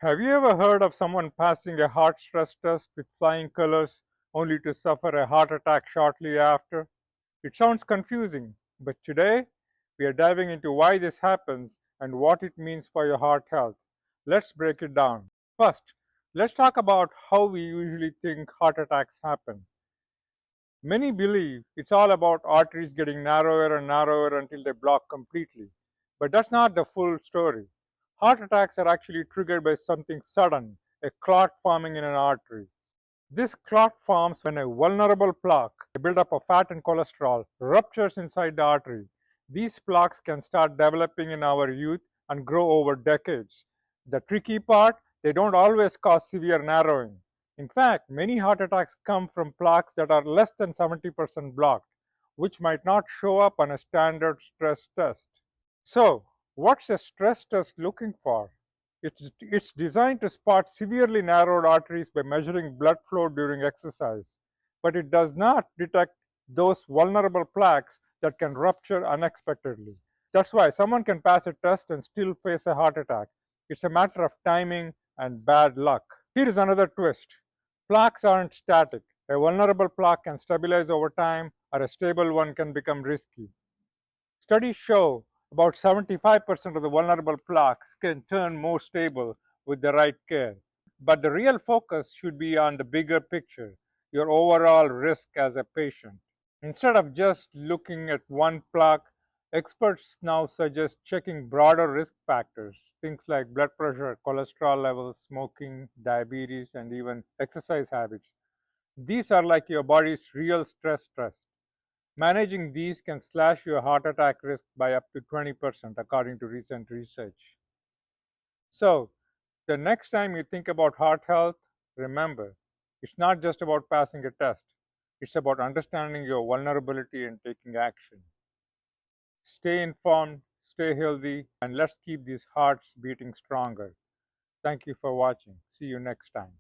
Have you ever heard of someone passing a heart stress test with flying colors only to suffer a heart attack shortly after? It sounds confusing, but today we are diving into why this happens and what it means for your heart health. Let's break it down. First, let's talk about how we usually think heart attacks happen. Many believe it's all about arteries getting narrower and narrower until they block completely. But that's not the full story. Heart attacks are actually triggered by something sudden, a clot forming in an artery. This clot forms when a vulnerable plaque, a buildup of fat and cholesterol, ruptures inside the artery. These plaques can start developing in our youth and grow over decades. The tricky part, they don't always cause severe narrowing. In fact, many heart attacks come from plaques that are less than 70% blocked, which might not show up on a standard stress test. So, what's a stress test looking for? It's designed to spot severely narrowed arteries by measuring blood flow during exercise, but it does not detect those vulnerable plaques that can rupture unexpectedly. That's why someone can pass a test and still face a heart attack. It's a matter of timing and bad luck. Here is another twist. Plaques aren't static. A vulnerable plaque can stabilize over time, or a stable one can become risky. Studies show about 75% of the vulnerable plaques can turn more stable with the right care. But the real focus should be on the bigger picture, your overall risk as a patient. Instead of just looking at one plaque, experts now suggest checking broader risk factors, things like blood pressure, cholesterol levels, smoking, diabetes, and even exercise habits. These are like your body's real stress test. Managing these can slash your heart attack risk by up to 20%, according to recent research. So, the next time you think about heart health, remember it's not just about passing a test, it's about understanding your vulnerability and taking action. Stay informed, stay healthy, and let's keep these hearts beating stronger. Thank you for watching. See you next time.